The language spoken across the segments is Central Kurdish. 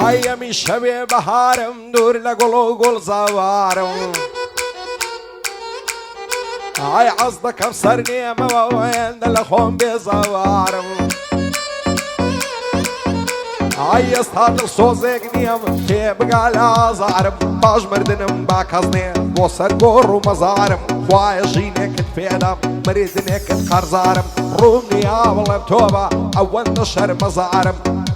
هايمي شبي بهارم دور لقلو قل زوارم هاي عصدك افسرني ما وين دلخون بزوارم هاي استاد الصوزيق نيم تبقى الازارم باش مردنم باكزني بوسر قور ومزارم خواي جينك تفيدم مريدنك تقرزارم رومني يا والله بتوبة اول نشر مزارم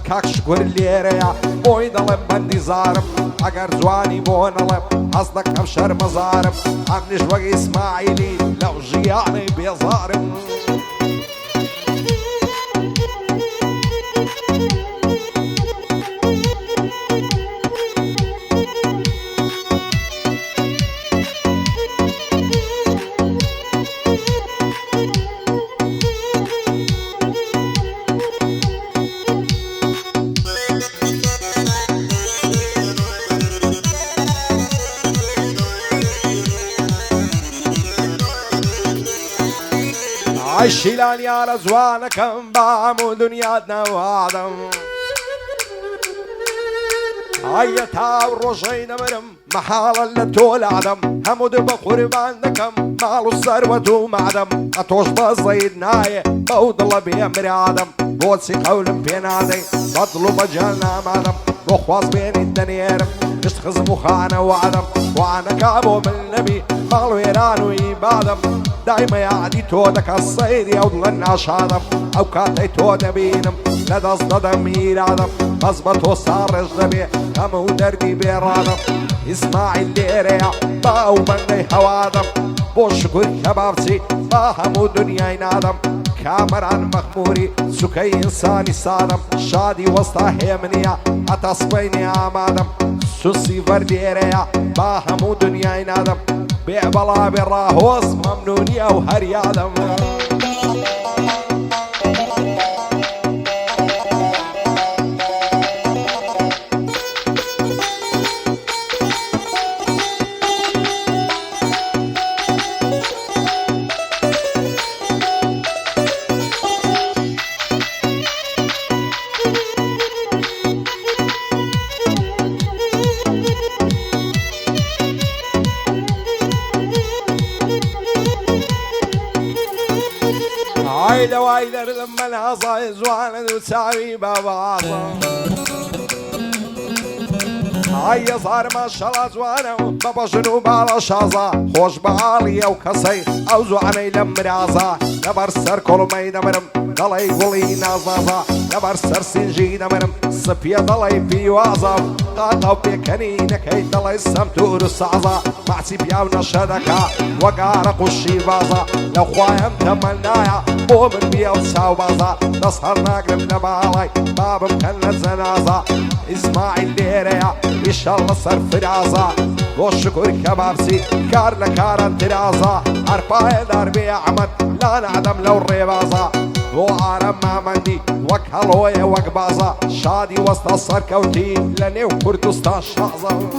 كاك شكر الليريا بوين دلم بندي زارم اگر زواني بون الم قصدك افشر مزارم عمنش وقي اسماعيلي لو جياني بيزارم عشيلان يا رزوانكم بعمو دنياتنا وعدم عيتها ورجينا مرم محال اللي تول عدم همود بقربانكم مالو الثروة ومعدم اتوش بزيد ناي بود الله بيمر عدم بوسي قول في نادي بطلب جلنا معدم رخواص بين الدنيرم يشتخز مخانا وعدم وانا كابو من النبي مالو يران ويبادم دايما يعدي تودك الصيد يوضل الناش عدم او كاتي تود بينم لدى صدم يرادم مزبط وصار رجلبي همو دردي بيرادم اسماعيل ليريا باو من هوادم بوشكر كبابتي باهمو دنيا ينادم كامران مخموري سكي انساني صادم شادي وسطا هيمنيا اتصبيني عمادم سوسي فرديريا باهمو دنيا ينادم بيعبلا بالراهوس ممنونية وهريادم عيلة وعيلة لما العصا زوانا وتساوي باباصا هيا صار ما شاء الله زوانا بابا جنوب على شازا خوش بعالية وكسي او زوانا لمر عزا نبر سر كل ميدا مرم ضلي قولي نازازا نبر سر سنجي دمرم صفية ضلي في وازا قاطا بيكنينك هي ضلي السمتور السعزا معسي بياونا شدكا وقارق الشيبازا لو خوايم تمنايا ومن بيا وساوبازا نصهر ناقرب نبالي باب مكنت زنازا اسماعيل ليريا ان شاء الله صار فرازا والشكر كبابسي كار لكارن ترازا عرفاي دربي احمد لا نعدم لو الريبازا وعرم ما مندي وكهلوية وكبازا شادي وسط الصار كوتي لاني وكردستان شازا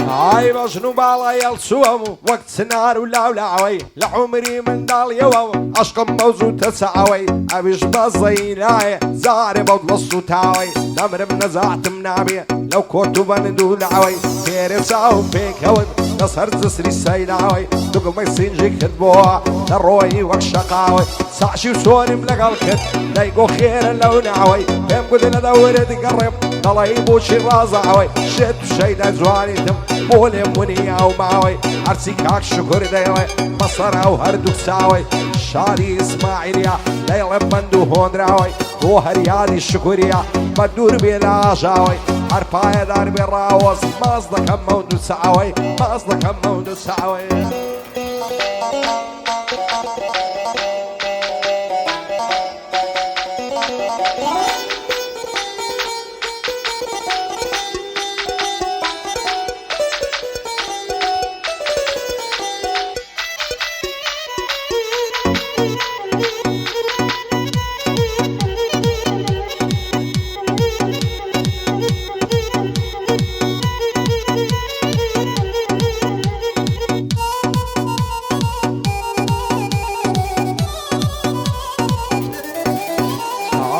هاي مجنوب على يلسوم وقت سنار ولا ولاوي لعمري من دال يوم عشق موزو تسعوي ابيش بزيناي زاري بضل الصوتاوي نمر منزعت منابي لو كنت بندول عوي كيرساو بيكود نصر زسري سيداوي دقم يسينجي كتبوها دروي وكشقاوي سعشي وسوني ملقى الكت لايقو خير لو نعوي فهم قد ندور تقرب طلعيبو شي رازعوي شد شيدا زواني تم مولي منيا ومعوي عرسي كاك شكر دايوي مصر او هردوك ساوي شاري اسماعيليا ليلة بندو هون راوي وهريادي الشكوريا بدور بلا جاوي عرفايا دار بالراوس ما اصدك مودو سعوي ما اصدك مودو سعوي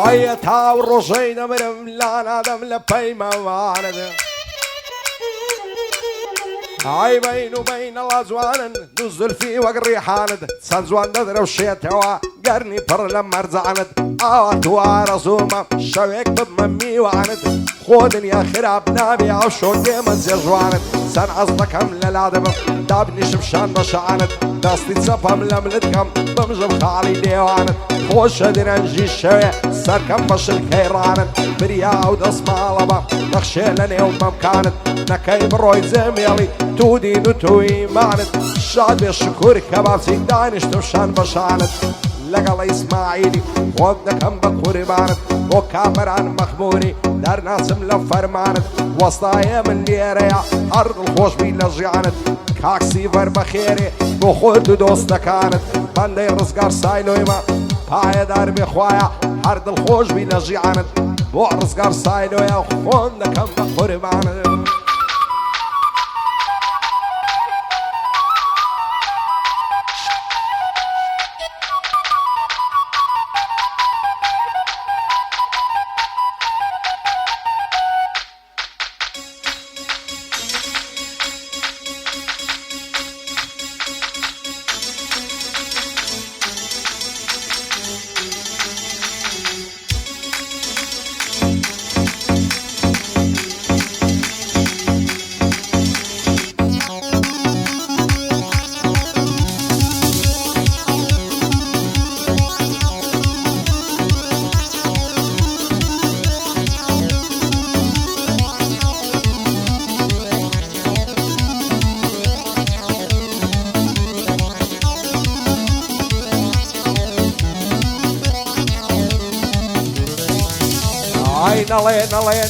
هاي تاو رجينا مرم لا نادم لبي موارد هاي بين وبين الأزوان نزل في وقري حاند سنزوان ندر وشيتوا قرني بر لما رزعند آوات رسومة شويك بممي وعند خودن يا خراب نابي عشون ديمن زيجواند سن عصدكم للعدم دابني شمشان بشعاند داستي تسفهم لملتكم بمجم خالي ديواند خوش دينا نجي شوي سركم بشل كيراند بريا ودس مالبا نخشي لني وممكاند نكاي بروي زميلي تودي نتوي معند شاد بالشكور كباب سيداني شتمشان بشعاند لقى اسماعيلي ودنا كم بقربانت وكامران مخموري دار ناس ملفرمانت وسطايا من ليريا ارض الخوش بيلجعانت كاكسي فر بخيري بخود دوست كانت بندي رزقار سايلويما باي دار بخوايا ارض الخوش بيلجعانت بو رزقار سايلويا ودنا كم بقربانت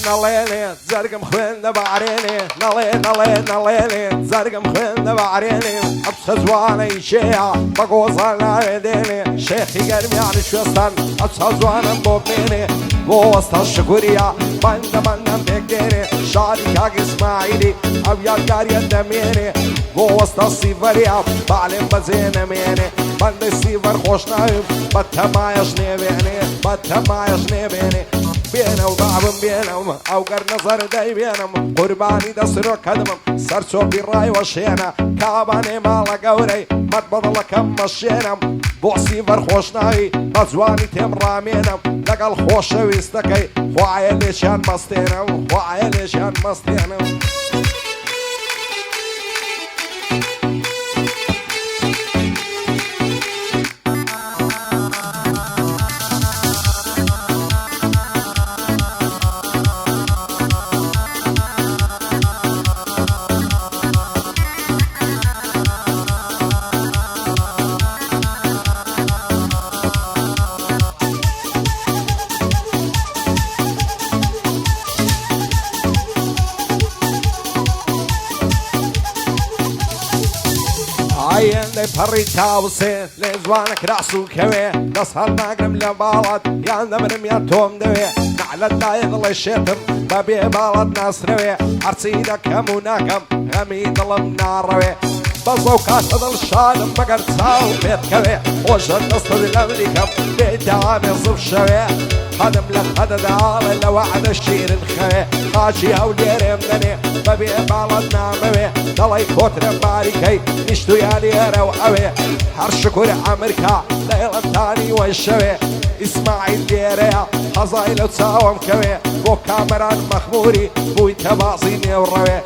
نالي زرقم خوين بعريني نالي زرقم خوين بعريني ابسز وانا شيعة بقوصنا يديني شيخي قرمي عن شوستان ابسز وانا بوبيني بوسط الشكورية بند بكيني شعري كاك اسماعيلي ابيض قاري الدميني بوسط السيفرية بعلم بزين ميني بند السيفر خوش نايم بتمايش نيبيني بينا وضعبم بينهم او قر نظر داي بينهم قرباني دسرو كدمم سرسو بالراي وشينا كاباني مالا قوري متبضل كم مشينم بوسي فرخوشناي بزواني تم رامينم لقل خوش ويستكي خواعي ليشان مستينم بري تاوسي لزوانك راسو كوي نصهر ناقرم لبالد يا نمرم يا توم دوي نعلى الدايق للشتم بابي بالد ناس روي عرسيدك هموناكم غميد لمنا روي بزوكات ظل شادم بقر تساو بيت كوي وجد نصد الامريكم بيت عامي صف شوي خدم لخد دعالي لوعد الشير الخوي خاشي او ديري مدني بابي بالد ناموي دلي كوتر باريكي نشتو يالي روعوي هرشكور امريكا ليلة تاني والشوي اسماعيل ديريا حزايل وتساوم كوي بو كامران مخموري بوي تباصيني وروي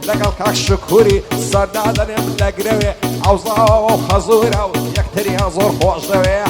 لقل كاك شكوري صدادني ملقروي عوزاو وخزورو يكتري ازور خوش دوي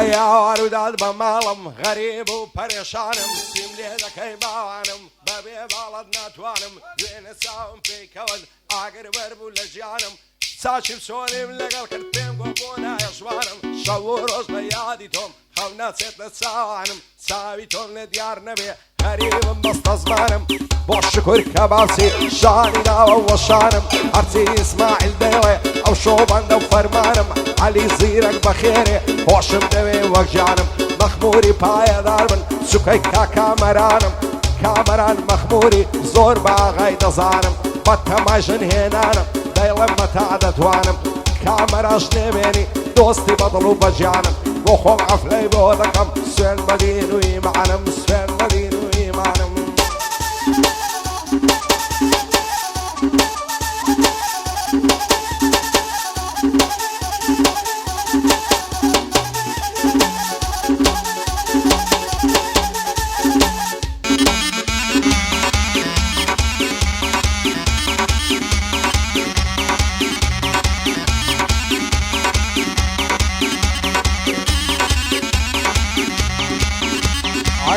يا ورودات بمالم غريب وبريشانم سيم ليدك يبانم بابي بالدنا توانم وين ساوم في كون عاقر بربو لجانم ساشب سوني من لقل كرتين قبونا يا شوانم شەوڕۆژ بە یادی تۆم خەو ناچێتە چاوانم چاوی تۆم لە دیار نەبێ هەریوم بەستە زمانم بۆ شکر کە باسی شانی داوە وەشانم هەرچی ئیسماعیل دەیڵێ ئەو شۆ بەندە و فەرمانم عەلی زیرەک بەخێرێ خۆشم دەوێ وەک جانم مەخموری پایەدار بن سوکەی کامەرانم کامەران مەخموری زۆر باغای دەزانم بە تەمای ژن هێنانم دەیڵێم مەتا دەتوانم کامەراش نێمێنی دۆستی بەدڵ و بەجیانم بۆ خۆم عەفلەی بۆ دەکەم سوێن بەدین و ئیمانم سوێن بەدین و ئیمانم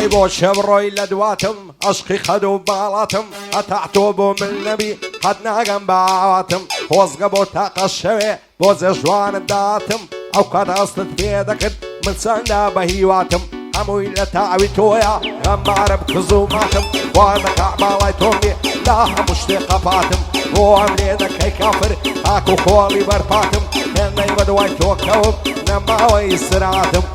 ئای بۆ چێبڕۆی لە دواتم عەشقی خەد و باڵاتم هەتا تۆ بۆ من نەبی قەت ناگەم بە ئاواتم خۆزگە بۆ تاقە شەوێ بۆ جێژوانت داتم ئەو کات ئەستت پێ دەکرد من چەندا بە هیواتم هەمووی لە تاوی تۆیە غەمبارم کز و ماتم وا دەکا باڵای تۆمی لا هەموو شتێ قەپاتم بۆ ئەم لێ دەکەی کافر هاک و خۆڵی بەرپاتم هێندەی بە دوای تۆ کەوم نەماوەی سراتم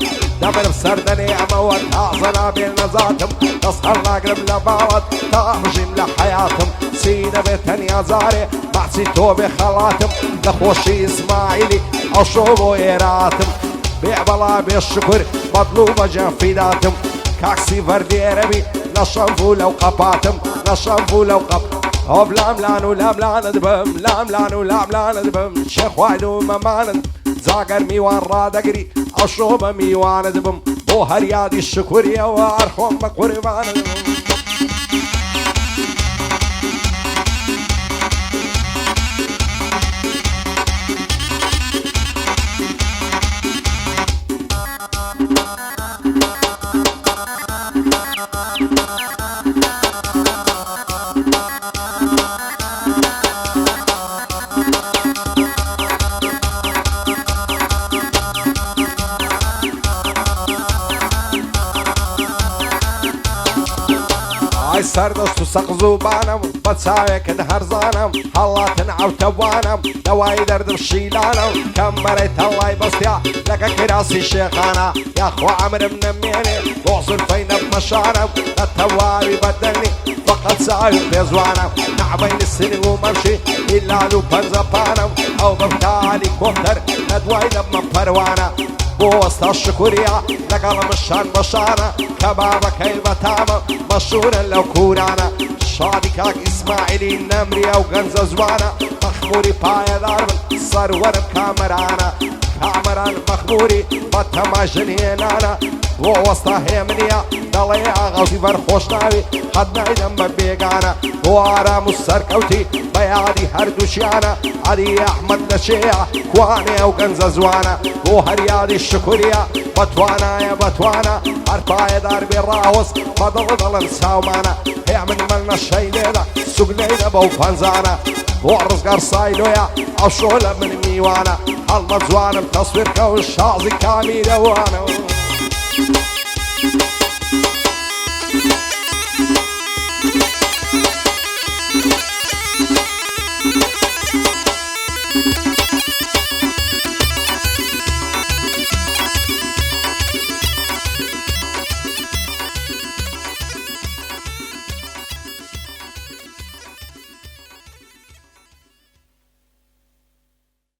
دەبرم سەردەنێ ئەمەوە تازە نابێن نەزاتم دەست هەڵ ناگرم لە باوەت تا بژیم لە حەیاتم چی دەبێت تەنیا جارێ ماچی تۆ بێ خەڵاتم لە خۆشی ئیسماعیلی ئەو شۆ بۆ ئێراتم بێ بەڵا بێ شکر بەدڵ و بەجێم فیداتم کاکسی وەردێرەبی لە شەمبوو لەو قەپاتم لە شەمبوو لەو قەپ ئەو لاملان و لاملانت بم لاملان و لاملانت بم شێخوای و مەمانت جاگەر میوان ڕادەگری ئەو شۆ بە میوانت بم بۆ هەریادی شکوریەوە ئەرخۆم بە قوربانت بم ئای سەردەست و سەقزوبانم بە چاوێکت هەرزانم هەڵاتن ئەوتەوانم دەوای دەردم شیلانم کەمبەرەی تەڵای بەستیا لەگە کراسی شێخانە یاخوا ئەمرم نەمێنێ بۆ زولفەی نەبمەشانم لە تەواوی بەدەنی فەقەت چاوی پێزوانم نەعبەینی سنگ و مەمشی هیلال و پەنجەپانم ئەو بەمتا هەلیکۆپتەر لە دوای دەبمە پەروانە بۆ وەستا شکوریە لەگەڵم شان بەشانە کەبابەکەی بەتامە مەشهورە لەو کوورانە شادی کاک ئیسماعیلی نەمریە و گەنجە جوانە مەخموری پایەدار بن سەروەرم کامەرانە کامەران مەخموری بە تەمای ژن هێنانە بۆ وەستا هێمنیە دەڵێ ئاغەڵی بەرخۆشناوی قەت نایدەم بە بێگانە بۆ ئارام و سەرکەوتی بە یادی هەردووچیانە عەلی ئەحمەد دەچێە کوانێ و گەنجە جوانە بۆ هەریادی شکوریە بەتوانایە بەتوانە هەر پایەدار بێ ڕاوەست بەدڵ دەڵێن چاومانە هێمن مەلنە شەی لێدە سوگنەیدە بەو پەنجانە بۆ ڕزگار سایلۆیە ئەو شۆ لە من میوانە هەڵمە جوانم تەسویرکە و شازی کامیرەوانە